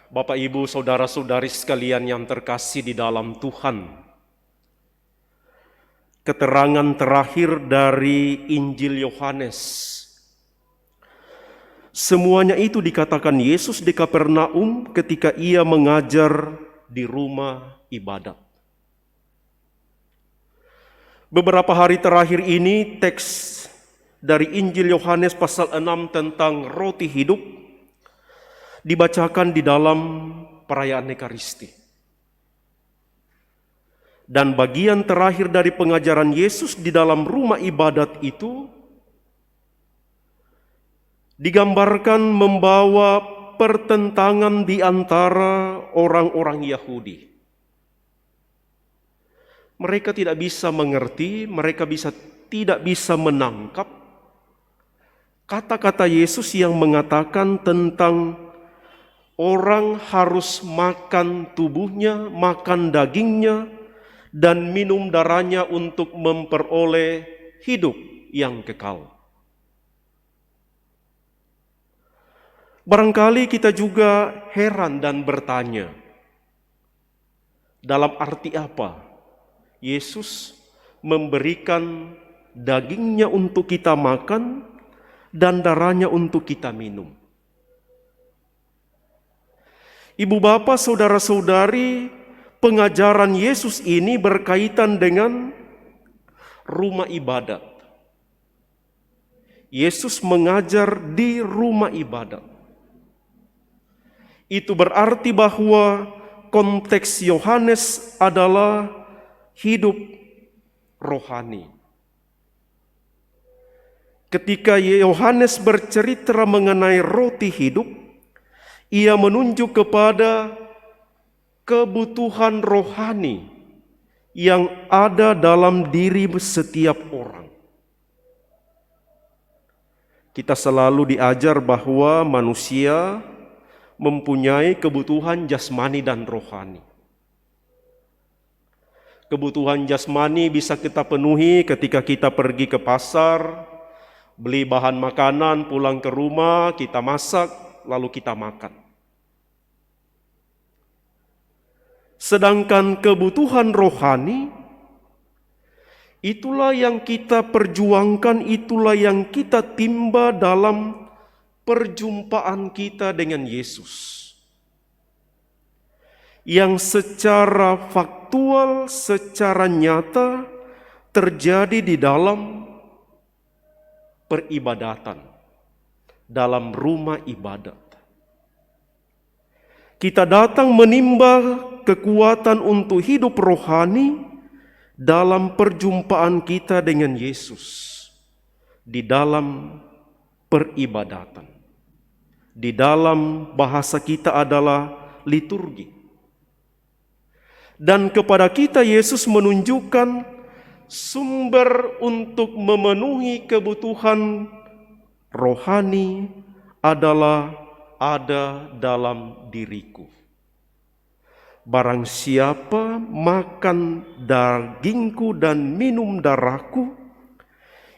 Bapak, Ibu, saudara-saudari sekalian yang terkasih di dalam Tuhan. Keterangan terakhir dari Injil Yohanes. Semuanya itu dikatakan Yesus di Kapernaum ketika ia mengajar di rumah ibadat. Beberapa hari terakhir ini teks dari Injil Yohanes pasal 6 tentang roti hidup dibacakan di dalam perayaan Ekaristi. Dan bagian terakhir dari pengajaran Yesus di dalam rumah ibadat itu digambarkan membawa pertentangan di antara orang-orang Yahudi. Mereka tidak bisa mengerti, mereka tidak bisa menangkap kata-kata Yesus yang mengatakan tentang orang harus makan tubuhnya, makan dagingnya, dan minum darahnya untuk memperoleh hidup yang kekal. Barangkali kita juga heran dan bertanya, dalam arti apa Yesus memberikan dagingnya untuk kita makan dan darahnya untuk kita minum? Ibu bapak, saudara-saudari, pengajaran Yesus ini berkaitan dengan rumah ibadat. Yesus mengajar di rumah ibadat. Itu berarti bahwa konteks Yohanes adalah hidup rohani. Ketika Yohanes bercerita mengenai roti hidup, ia menunjuk kepada kebutuhan rohani yang ada dalam diri setiap orang. Kita selalu diajar bahwa manusia mempunyai kebutuhan jasmani dan rohani. Kebutuhan jasmani bisa kita penuhi ketika kita pergi ke pasar, beli bahan makanan, pulang ke rumah, kita masak, lalu kita makan. Sedangkan kebutuhan rohani, itulah yang kita perjuangkan, itulah yang kita timba dalam perjumpaan kita dengan Yesus. Yang secara faktual, secara nyata terjadi di dalam peribadatan, dalam rumah ibadat. Kita datang menimba kekuatan untuk hidup rohani dalam perjumpaan kita dengan Yesus di dalam peribadatan. Di dalam bahasa kita adalah liturgi. Dan kepada kita Yesus menunjukkan sumber untuk memenuhi kebutuhan rohani adalah ada dalam diriku. Barang siapa makan dagingku dan minum darahku,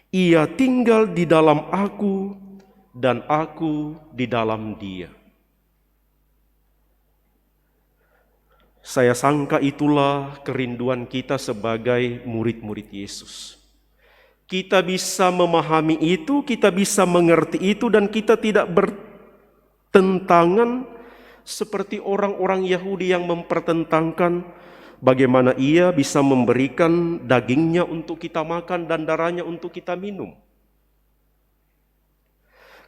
ia tinggal di dalam aku dan aku di dalam dia. Saya sangka itulah kerinduan kita sebagai murid-murid Yesus. Kita bisa memahami itu, kita bisa mengerti itu, dan kita tidak bertentangan seperti orang-orang Yahudi yang mempertentangkan bagaimana ia bisa memberikan dagingnya untuk kita makan dan darahnya untuk kita minum.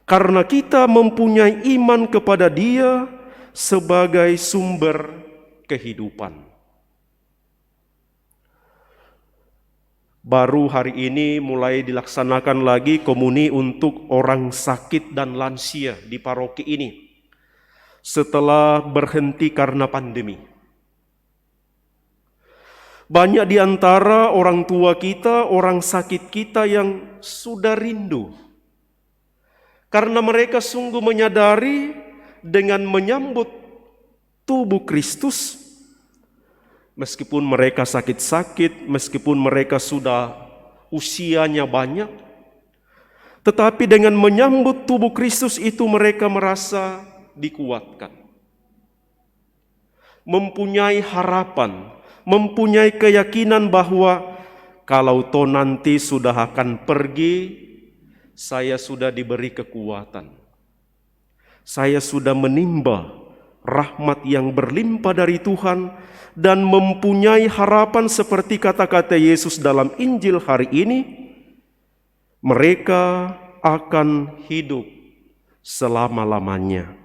Karena kita mempunyai iman kepada Dia sebagai sumber kehidupan. Baru hari ini mulai dilaksanakan lagi komuni untuk orang sakit dan lansia di paroki ini setelah berhenti karena pandemi. Banyak di antara orang tua kita, orang sakit kita yang sudah rindu. Karena mereka sungguh menyadari dengan menyambut tubuh Kristus, meskipun mereka sakit-sakit, meskipun mereka sudah usianya banyak, tetapi dengan menyambut tubuh Kristus itu mereka merasa dikuatkan. mempunyai harapan, mempunyai keyakinan bahwa kalau toh nanti sudah akan pergi, saya sudah diberi kekuatan. Saya sudah menimba rahmat yang berlimpah dari Tuhan dan mempunyai harapan seperti kata-kata Yesus dalam Injil hari ini, mereka akan hidup selama-lamanya.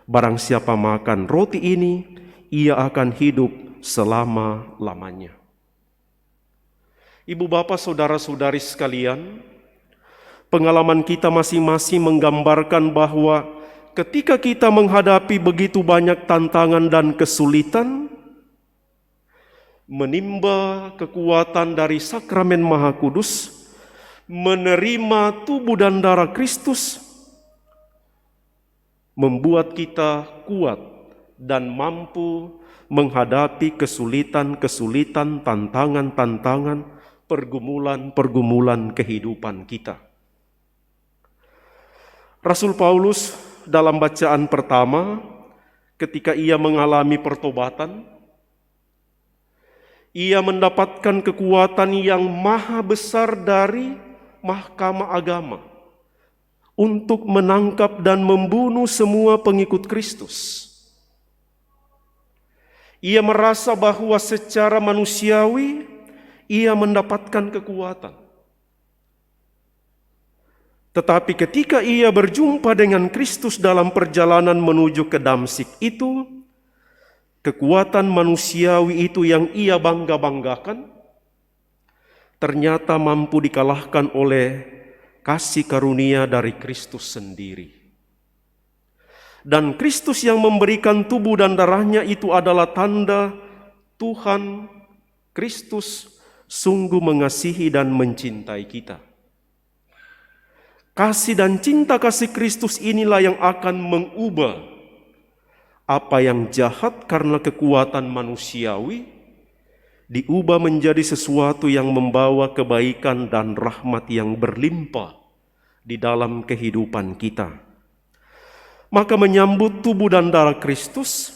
Barang siapa makan roti ini, ia akan hidup selama-lamanya. Ibu bapak saudara-saudari sekalian, pengalaman kita masing-masing menggambarkan bahwa ketika kita menghadapi begitu banyak tantangan dan kesulitan, menimba kekuatan dari sakramen Maha Kudus, menerima tubuh dan darah Kristus, membuat kita kuat dan mampu menghadapi kesulitan-kesulitan, tantangan-tantangan, pergumulan-pergumulan kehidupan kita. Rasul Paulus dalam bacaan pertama, ketika ia mengalami pertobatan, ia mendapatkan kekuatan yang maha besar dari mahkamah agama untuk menangkap dan membunuh semua pengikut Kristus. Ia merasa bahwa secara manusiawi ia mendapatkan kekuatan. Tetapi ketika ia berjumpa dengan Kristus dalam perjalanan menuju ke Damsyik itu, kekuatan manusiawi itu yang ia bangga-banggakan, ternyata mampu dikalahkan oleh kasih karunia dari Kristus sendiri. Dan Kristus yang memberikan tubuh dan darahnya itu adalah tanda Tuhan Kristus sungguh mengasihi dan mencintai kita. Kasih dan cinta kasih Kristus inilah yang akan mengubah apa yang jahat karena kekuatan manusiawi, diubah menjadi sesuatu yang membawa kebaikan dan rahmat yang berlimpah di dalam kehidupan kita. Maka menyambut tubuh dan darah Kristus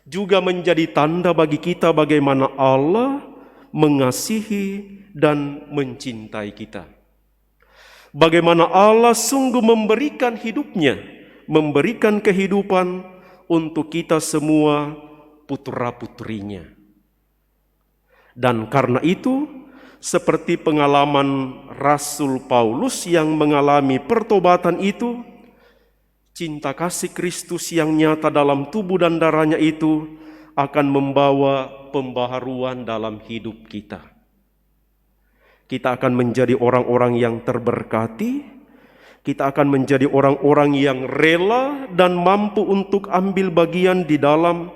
juga menjadi tanda bagi kita bagaimana Allah mengasihi dan mencintai kita. Bagaimana Allah sungguh memberikan hidupnya, memberikan kehidupan untuk kita semua putra-putrinya. Dan karena itu, seperti pengalaman Rasul Paulus yang mengalami pertobatan itu, cinta kasih Kristus yang nyata dalam tubuh dan darahnya itu akan membawa pembaharuan dalam hidup kita. Kita akan menjadi orang-orang yang terberkati, kita akan menjadi orang-orang yang rela dan mampu untuk ambil bagian di dalam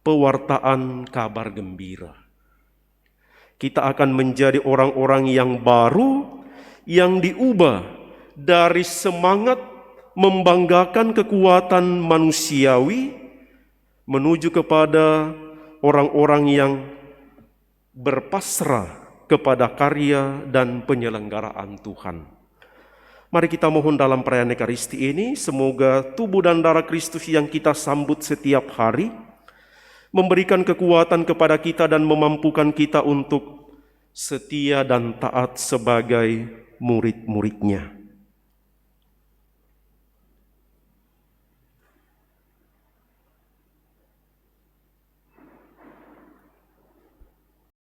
pewartaan kabar gembira. Kita akan menjadi orang-orang yang baru, yang diubah dari semangat membanggakan kekuatan manusiawi menuju kepada orang-orang yang berpasrah kepada karya dan penyelenggaraan Tuhan. Mari kita mohon dalam perayaan Ekaristi ini, semoga tubuh dan darah Kristus yang kita sambut setiap hari memberikan kekuatan kepada kita dan memampukan kita untuk setia dan taat sebagai murid-muridnya.